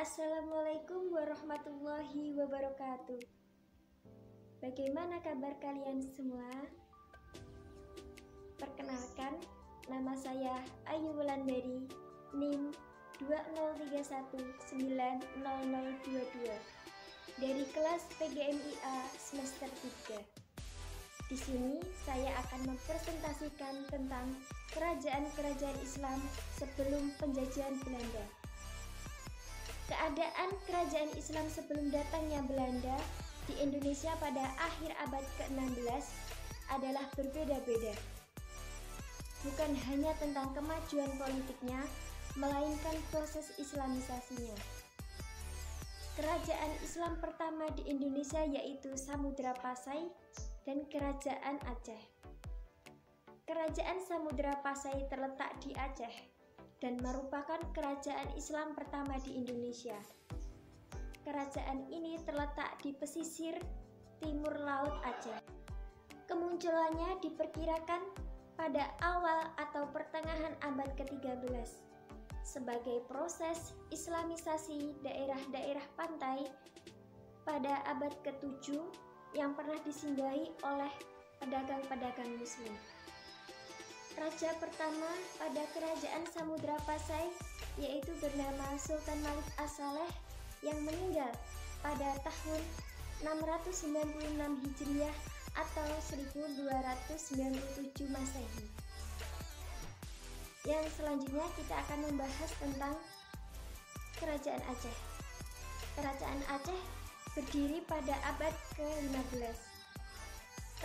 Assalamualaikum warahmatullahi wabarakatuh. Bagaimana kabar kalian semua? Perkenalkan, nama saya Ayu Wulandari, NIM 203190022 dari kelas PGMIA semester 3. Di sini saya akan mempresentasikan tentang kerajaan-kerajaan Islam sebelum penjajahan Belanda. Keadaan kerajaan Islam sebelum datangnya Belanda di Indonesia pada akhir abad ke-16 adalah berbeda-beda. Bukan hanya tentang kemajuan politiknya, melainkan proses islamisasinya. Kerajaan Islam pertama di Indonesia yaitu Samudra Pasai dan Kerajaan Aceh. Kerajaan Samudra Pasai terletak di Aceh dan merupakan kerajaan Islam pertama di Indonesia. Kerajaan ini terletak di pesisir timur laut Aceh. Kemunculannya diperkirakan pada awal atau pertengahan abad ke-13 sebagai proses islamisasi daerah-daerah pantai pada abad ke-7 yang pernah disinggahi oleh pedagang-pedagang muslim. Raja pertama pada kerajaan Samudra Pasai yaitu bernama Sultan Malik As-Saleh yang meninggal pada tahun 696 Hijriah atau 1297 Masehi. Yang selanjutnya kita akan membahas tentang Kerajaan Aceh. Kerajaan Aceh berdiri pada abad ke-15.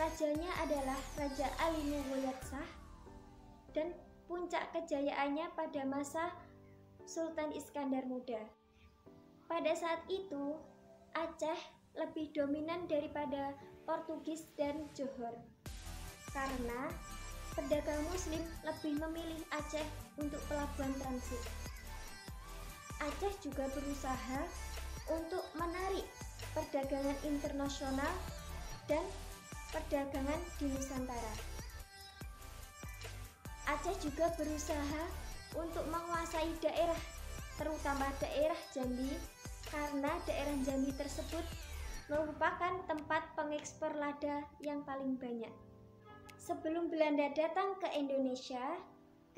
Rajanya adalah Raja Ali Mughayat dan puncak kejayaannya pada masa Sultan Iskandar Muda. Pada saat itu, Aceh lebih dominan daripada Portugis dan Johor, karena pedagang muslim lebih memilih Aceh untuk pelabuhan transit. Aceh juga berusaha untuk menarik perdagangan internasional dan perdagangan di Nusantara. Aceh juga berusaha untuk menguasai daerah, terutama daerah Jambi, karena daerah Jambi tersebut merupakan tempat pengekspor lada yang paling banyak. Sebelum Belanda datang ke Indonesia,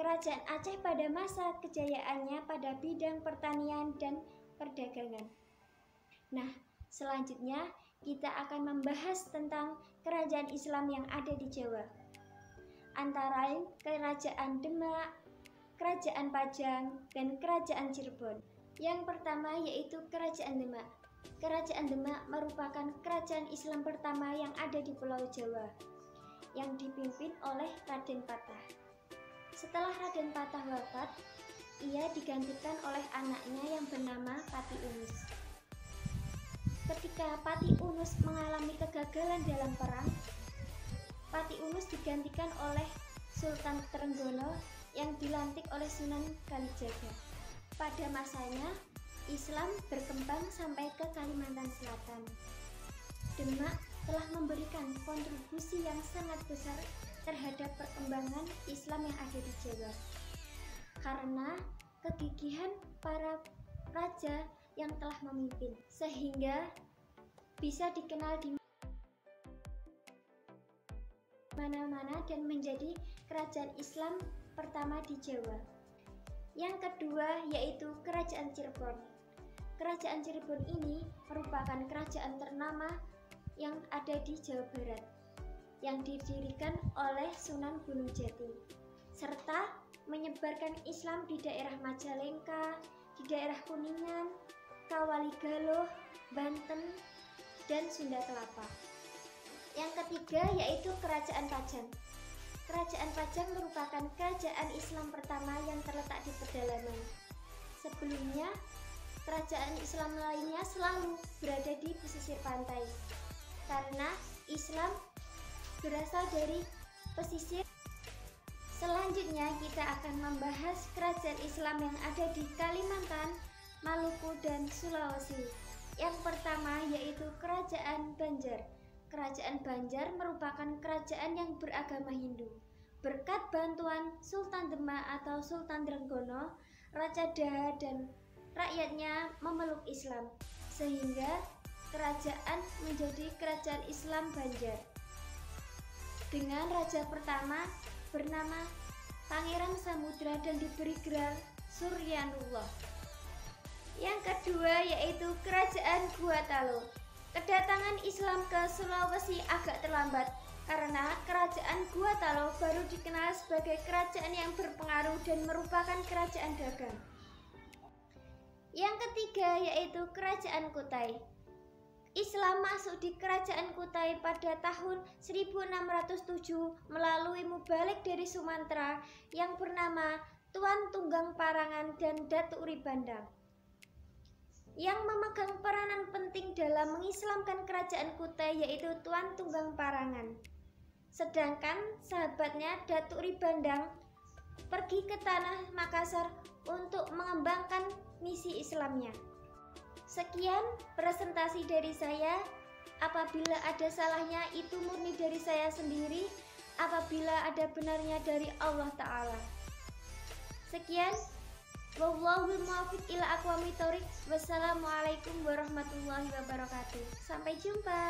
Kerajaan Aceh pada masa kejayaannya pada bidang pertanian dan perdagangan. Nah, selanjutnya kita akan membahas tentang kerajaan Islam yang ada di Jawa. Antara lain Kerajaan Demak, Kerajaan Pajang, dan Kerajaan Cirebon. Yang pertama yaitu Kerajaan Demak. Kerajaan Demak merupakan kerajaan Islam pertama yang ada di Pulau Jawa, yang dipimpin oleh Raden Patah. Setelah Raden Patah wafat, ia digantikan oleh anaknya yang bernama Pati Unus. Ketika Pati Unus mengalami kegagalan dalam perang, Pati Unus digantikan oleh Sultan Trenggono yang dilantik oleh Sunan Kalijaga. Pada masanya, Islam berkembang sampai ke Kalimantan Selatan. Demak telah memberikan kontribusi yang sangat besar terhadap perkembangan Islam yang ada di Jawa, karena kegigihan para raja yang telah memimpin, sehingga bisa dikenal di mana-mana dan menjadi kerajaan Islam pertama di Jawa. Yang kedua yaitu Kerajaan Cirebon. Kerajaan Cirebon ini merupakan kerajaan ternama yang ada di Jawa Barat, yang didirikan oleh Sunan Gunung Jati, serta menyebarkan Islam di daerah Majalengka, di daerah Kuningan, Kawaligaluh, Banten, dan Sunda Kelapa. Yang ketiga yaitu Kerajaan Pajang. Kerajaan Pajang merupakan kerajaan Islam pertama yang terletak di pedalaman. Sebelumnya, kerajaan Islam lainnya selalu berada di pesisir pantai, karena Islam berasal dari pesisir. Selanjutnya kita akan membahas kerajaan Islam yang ada di Kalimantan, Maluku, dan Sulawesi. Yang pertama yaitu Kerajaan Banjar. Kerajaan Banjar merupakan kerajaan yang beragama Hindu. Berkat bantuan Sultan Demak atau Sultan Trenggono, Raja Daha dan rakyatnya memeluk Islam, sehingga kerajaan menjadi kerajaan Islam Banjar. Dengan raja pertama bernama Pangeran Samudra dan diberi gelar Suryanullah. Yang kedua yaitu Kerajaan Gua Talo. Kedatangan Islam ke Sulawesi agak terlambat karena Kerajaan Gua Talo baru dikenal sebagai kerajaan yang berpengaruh dan merupakan kerajaan dagang. Yang ketiga yaitu Kerajaan Kutai. Islam masuk di Kerajaan Kutai pada tahun 1607 melalui mubalik dari Sumatera yang bernama Tuan Tunggang Parangan dan Datuk Uri Bandang, yang memegang peranan penting dalam mengislamkan Kerajaan Kutai yaitu Tuan Tunggang Parangan. Sedangkan sahabatnya Datuk Uri Bandang pergi ke tanah Makassar untuk mengembangkan misi Islamnya. Sekian presentasi dari saya. Apabila ada salahnya itu murni dari saya sendiri, apabila ada benarnya dari Allah Ta'ala. Sekian. Wallahul muwaffiq ila aqwamit thoriq. Wassalamualaikum warahmatullahi wabarakatuh. Sampai jumpa.